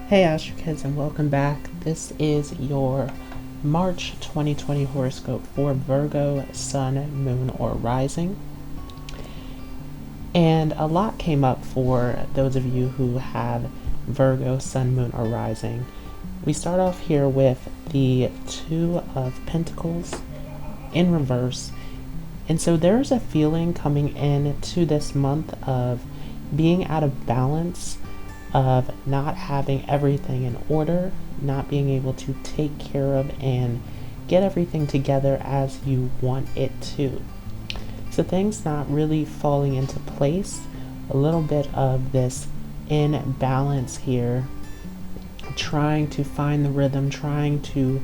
Hey Astro Kids, and welcome back. This is your March 2020 horoscope for Virgo, Sun, Moon, or Rising. And a lot came up for those of you who have Virgo, Sun, Moon, or Rising. We start off here with the Two of Pentacles in reverse. And so there's a feeling coming into this month of being out of balance, of not having everything in order, not being able to take care of and get everything together as you want it to. So things not really falling into place, a little bit of this imbalance here, trying to find the rhythm, trying to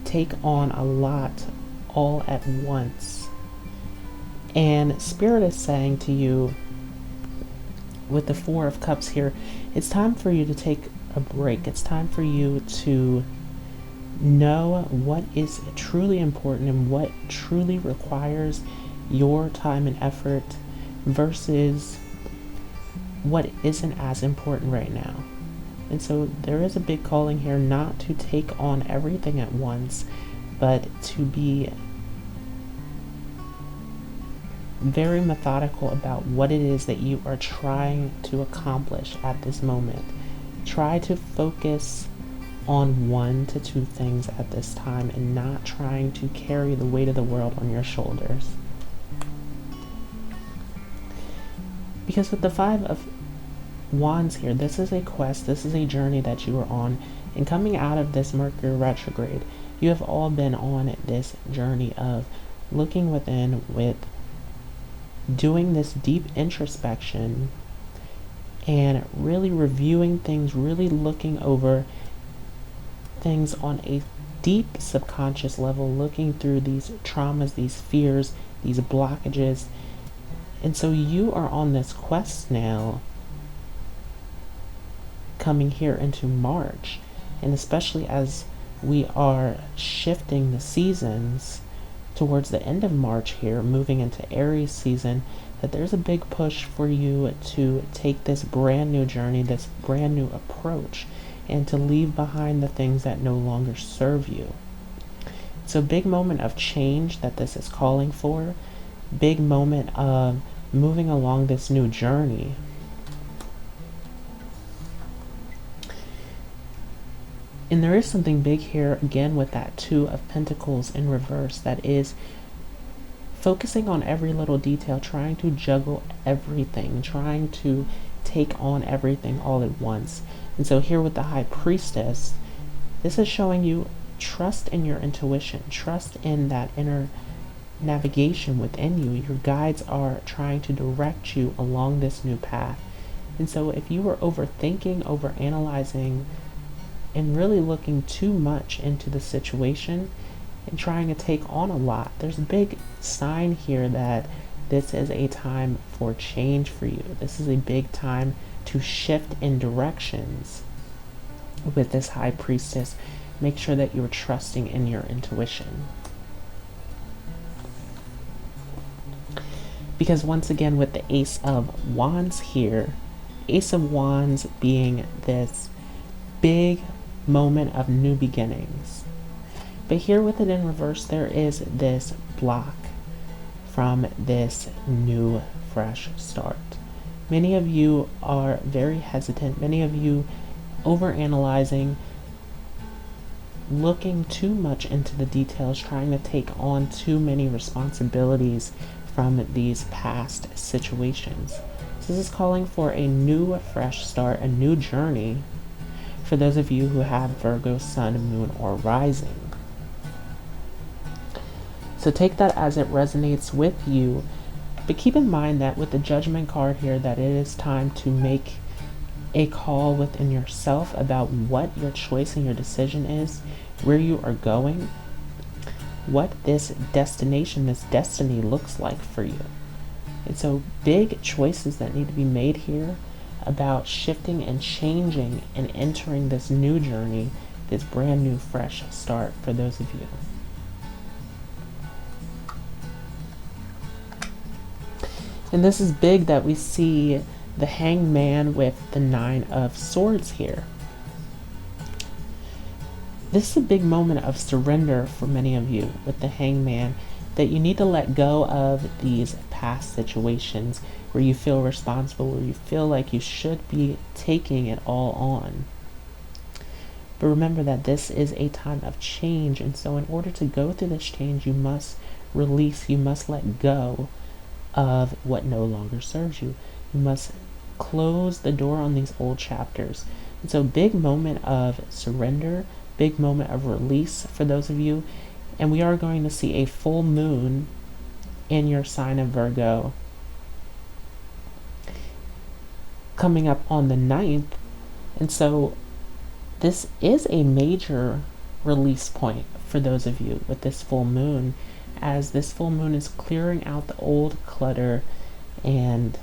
take on a lot all at once. And Spirit is saying to you, with the Four of Cups here, it's time for you to take a break. It's time for you to know what is truly important and what truly requires your time and effort versus what isn't as important right now. And so there is a big calling here not to take on everything at once, but to be very methodical about what it is that you are trying to accomplish at this moment. Try to focus on 1 to 2 things at this time and not trying to carry the weight of the world on your shoulders. Because with the Five of Wands here, this is a quest, this is a journey that you are on, and coming out of this Mercury retrograde, you have all been on this journey of looking within, with doing this deep introspection and really reviewing things, really looking over things on a deep subconscious level, looking through these traumas, these fears, these blockages. And so you are on this quest now, coming here into March, and especially as we are shifting the seasons towards the end of March here, moving into Aries season, that there's a big push for you to take this brand new journey, this brand new approach, and to leave behind the things that no longer serve you. It's a big moment of change that this is calling for, big moment of moving along this new journey. And there is something big here, again, with that Two of Pentacles in reverse, that is focusing on every little detail, trying to juggle everything, trying to take on everything all at once. And so here with the High Priestess, this is showing you trust in your intuition, trust in that inner navigation within you. Your guides are trying to direct you along this new path. And so if you were overthinking, overanalyzing, and really looking too much into the situation and trying to take on a lot, there's a big sign here that this is a time for change for you. This is a big time to shift in directions with this High Priestess. Make sure that you're trusting in your intuition. Because once again, with the Ace of Wands here, Ace of Wands being this big moment of new beginnings. But here with it in reverse, there is this block from this new fresh start. Many of you are very hesitant, many of you overanalyzing, looking too much into the details, trying to take on too many responsibilities from these past situations. So this is calling for a new fresh start, a new journey for those of you who have Virgo, Sun, Moon, or Rising. So take that as it resonates with you, but keep in mind that with the Judgment card here, that it is time to make a call within yourself about what your choice and your decision is, where you are going, what this destination, this destiny looks like for you. And so big choices that need to be made here about shifting and changing and entering this new journey, this brand new fresh start for those of you. And this is big that we see the Hanged Man with the Nine of Swords here. This is a big moment of surrender for many of you with the Hangman, that you need to let go of these past situations where you feel responsible, where you feel like you should be taking it all on. But remember that this is a time of change, and so in order to go through this change, you must release, you must let go of what no longer serves you. You must close the door on these old chapters. And so big moment of surrender, big moment of release for those of you. And we are going to see a full moon in your sign of Virgo coming up on the 9th. And so this is a major release point for those of you with this full moon, as this full moon is clearing out the old clutter and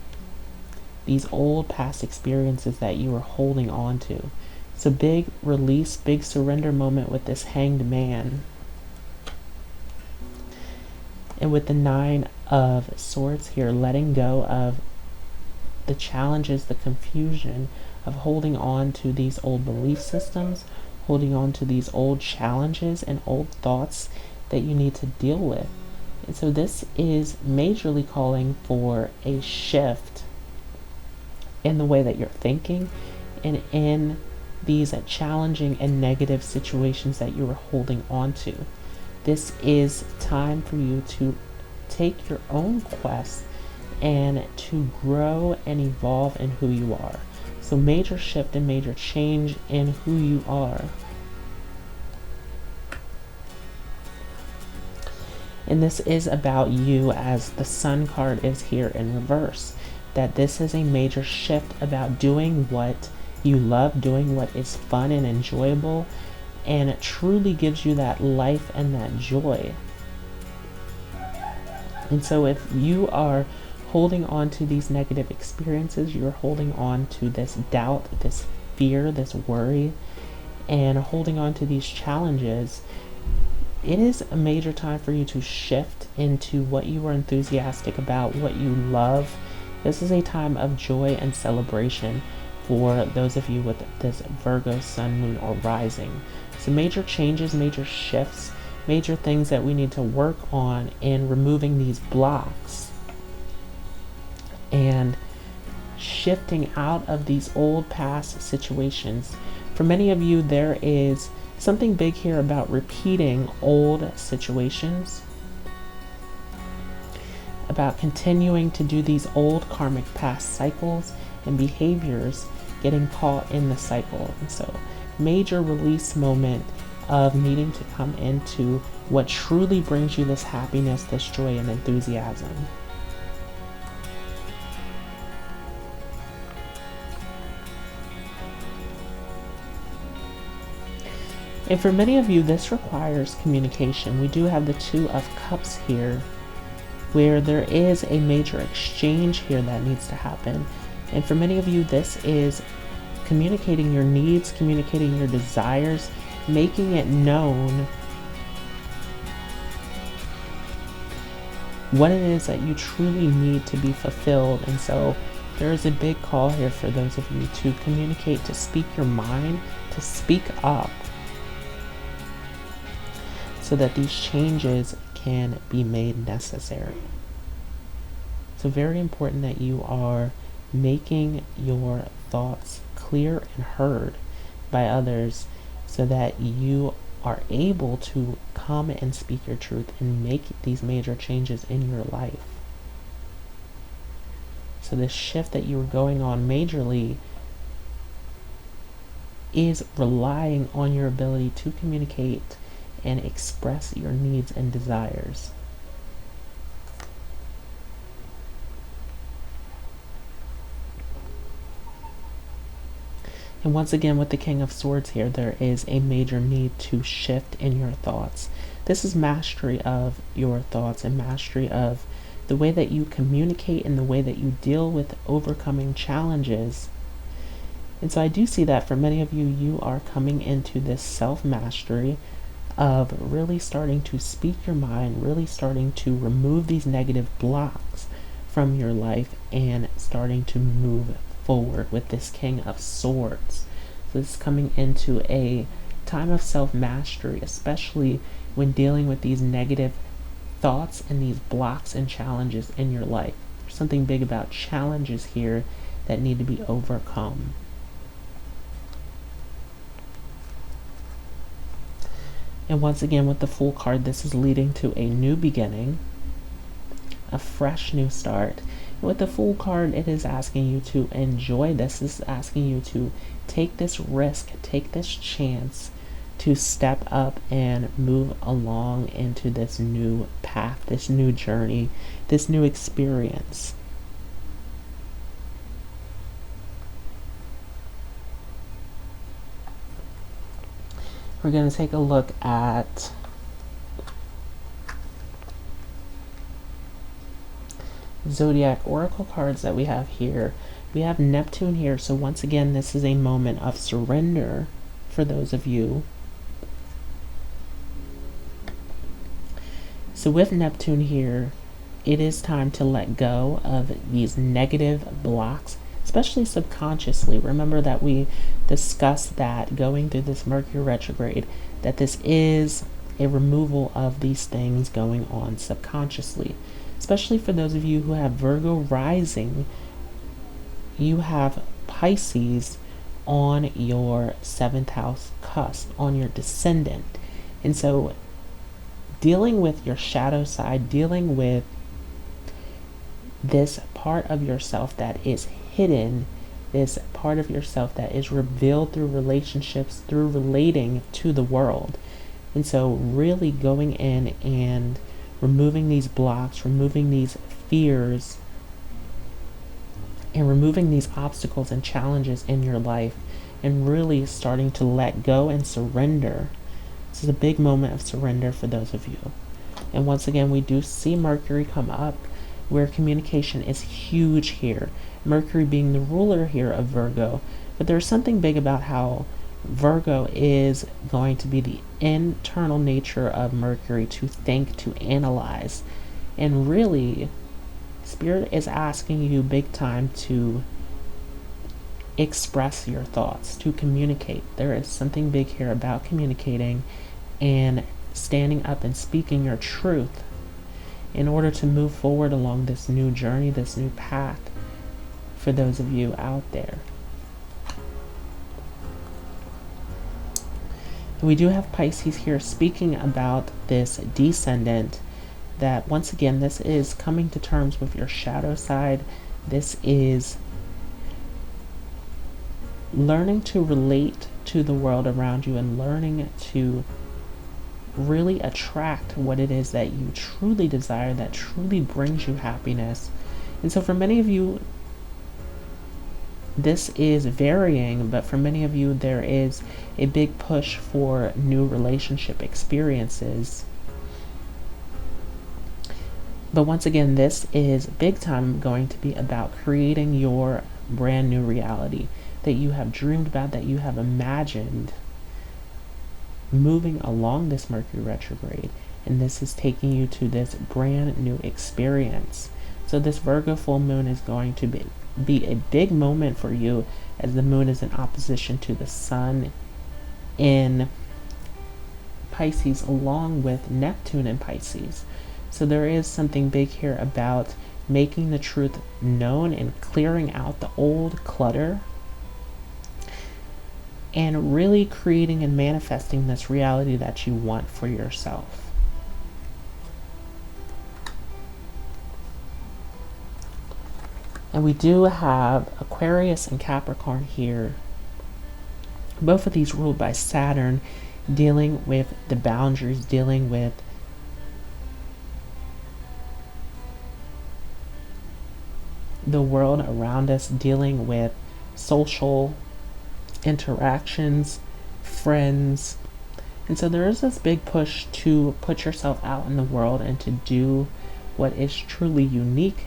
these old past experiences that you were holding on to. So big release, big surrender moment with this Hanged Man. And with the 9 of Swords here, letting go of the challenges, the confusion of holding on to these old belief systems, holding on to these old challenges and old thoughts that you need to deal with. And so this is majorly calling for a shift in the way that you're thinking and in these challenging and negative situations that you were holding on to. This is time for you to take your own quest and to grow and evolve in who you are. So major shift and major change in who you are. And this is about you, as the Sun card is here in reverse. That this is a major shift about doing what you love, doing what is fun and enjoyable, and it truly gives you that life and that joy. And so if you are holding on to these negative experiences, you're holding on to this doubt, this fear, this worry, and holding on to these challenges, it is a major time for you to shift into what you are enthusiastic about, what you love. This is a time of joy and celebration for those of you with this Virgo Sun, Moon, or Rising. So major changes, major shifts, major things that we need to work on in removing these blocks and shifting out of these old past situations. For many of you, there is something big here about repeating old situations, about continuing to do these old karmic past cycles and behaviors, getting caught in the cycle. And so major release moment of needing to come into what truly brings you this happiness, this joy, and enthusiasm. And for many of you, this requires communication. We do have the 2 of Cups here, where there is a major exchange here that needs to happen. And for many of you, this is communicating your needs, communicating your desires, making it known what it is that you truly need to be fulfilled. And so there is a big call here for those of you to communicate, to speak your mind, to speak up, so that these changes can be made necessary. So very important that you are making your thoughts clear and heard by others, so that you are able to come and speak your truth and make these major changes in your life. So this shift that you are going on majorly is relying on your ability to communicate and express your needs and desires. And once again, with the King of Swords here, there is a major need to shift in your thoughts. This is mastery of your thoughts and mastery of the way that you communicate and the way that you deal with overcoming challenges. And so I do see that for many of you, you are coming into this self-mastery of really starting to speak your mind, really starting to remove these negative blocks from your life and starting to move forward with this King of Swords. So this is coming into a time of self-mastery, especially when dealing with these negative thoughts and these blocks and challenges in your life. There's something big about challenges here that need to be overcome. And once again, with the Fool card, this is leading to a new beginning, a fresh new start. And with the Fool card, it is asking you to enjoy this. This is asking you to take this risk, take this chance to step up and move along into this new path, this new journey, this new experience. We're going to take a look at zodiac oracle cards that we have here. We have Neptune here, so once again, this is a moment of surrender for those of you. So with Neptune here, it is time to let go of these negative blocks, especially subconsciously. Remember that we discussed that going through this Mercury retrograde, that this is a removal of these things going on subconsciously. Especially for those of you who have Virgo rising, you have Pisces on your 7th house cusp, on your descendant. And so dealing with your shadow side, dealing with this part of yourself that is hidden, this part of yourself that is revealed through relationships, through relating to the world. And so really going in and removing these blocks, removing these fears, and removing these obstacles and challenges in your life, and really starting to let go and surrender. This is a big moment of surrender for those of you. And once again, we do see Mercury come up, where communication is huge here. Mercury being the ruler here of Virgo. But there's something big about how Virgo is going to be the internal nature of Mercury, to think, to analyze. And really, Spirit is asking you big time to express your thoughts, to communicate. There is something big here about communicating and standing up and speaking your truth in order to move forward along this new journey, this new path for those of you out there. We do have Pisces here speaking about this descendant, that once again, this is coming to terms with your shadow side. This is learning to relate to the world around you and learning to really attract what it is that you truly desire, that truly brings you happiness. And so for many of you, this is varying, but for many of you, there is a big push for new relationship experiences. But once again, this is big time going to be about creating your brand new reality that you have dreamed about, that you have imagined, moving along this Mercury retrograde. And this is taking you to this brand new experience. So this Virgo full moon is going to be a big moment for you, as the moon is in opposition to the sun in Pisces, along with Neptune in Pisces. So there is something big here about making the truth known and clearing out the old clutter, and really creating and manifesting this reality that you want for yourself. And we do have Aquarius and Capricorn here. Both of these ruled by Saturn, dealing with the boundaries, dealing with the world around us, dealing with social interactions, friends. And so there is this big push to put yourself out in the world and to do what is truly unique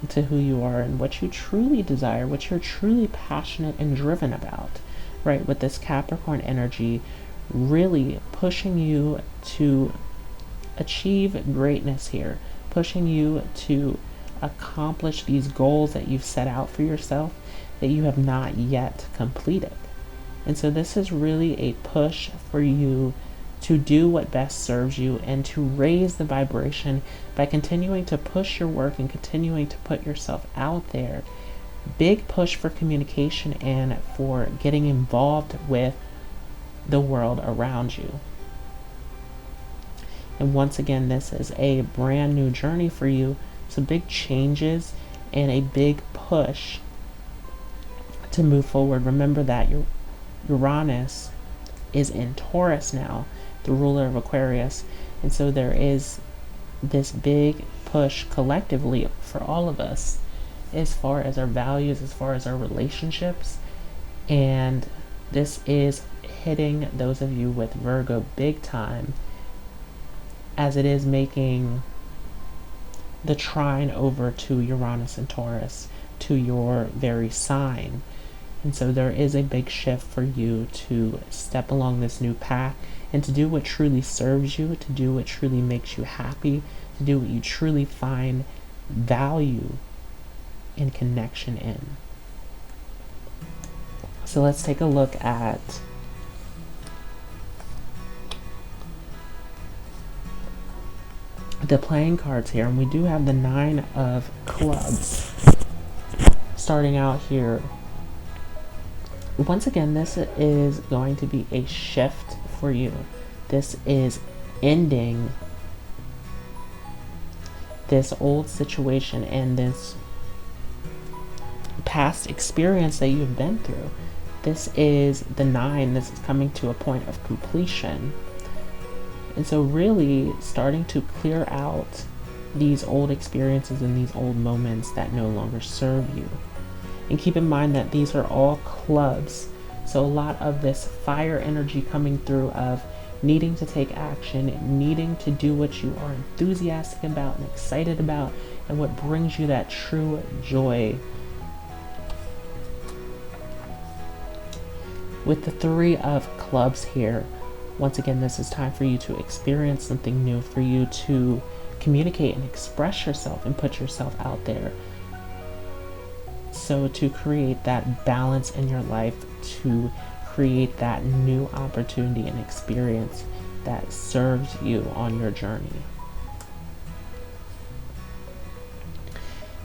to who you are and what you truly desire, what you're truly passionate and driven about, right? With this Capricorn energy really pushing you to achieve greatness here, pushing you to accomplish these goals that you've set out for yourself that you have not yet completed. And so this is really a push for you to do what best serves you and to raise the vibration by continuing to push your work and continuing to put yourself out there. Big push for communication and for getting involved with the world around you. And once again, this is a brand new journey for you. So big changes and a big push to move forward. Remember that your Uranus is in Taurus now, the ruler of Aquarius. And so there is this big push collectively for all of us as far as our values, as far as our relationships. And this is hitting those of you with Virgo big time, as it is making the trine over to Uranus and Taurus, to your very sign. And so there is a big shift for you to step along this new path and to do what truly serves you, to do what truly makes you happy, to do what you truly find value and connection in. So let's take a look at the playing cards here, and we do have the 9 of Clubs starting out here. Once again, this is going to be a shift for you. This is ending this old situation and this past experience that you've been through. This is the 9. This is coming to a point of completion. And so really starting to clear out these old experiences and these old moments that no longer serve you. And keep in mind that these are all clubs. So a lot of this fire energy coming through of needing to take action, needing to do what you are enthusiastic about and excited about, and what brings you that true joy. With the 3 of Clubs here, once again, this is time for you to experience something new, for you to communicate and express yourself and put yourself out there. So to create that balance in your life, to create that new opportunity and experience that serves you on your journey.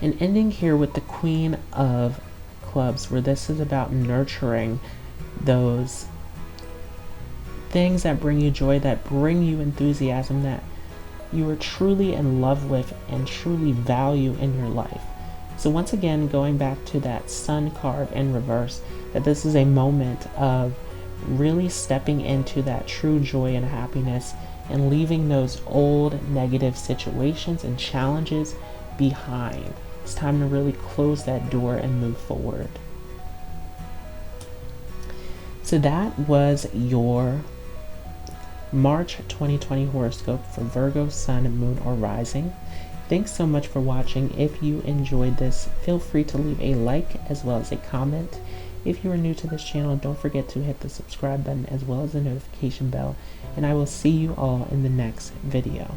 And ending here with the Queen of Clubs, where this is about nurturing those things that bring you joy, that bring you enthusiasm, that you are truly in love with and truly value in your life. So once again, going back to that Sun card in reverse, that this is a moment of really stepping into that true joy and happiness and leaving those old negative situations and challenges behind. It's time to really close that door and move forward. So that was your March 2020 horoscope for Virgo, Sun, Moon, or Rising. Thanks so much for watching. If you enjoyed this, feel free to leave a like as well as a comment. If you are new to this channel, don't forget to hit the subscribe button as well as the notification bell, and I will see you all in the next video.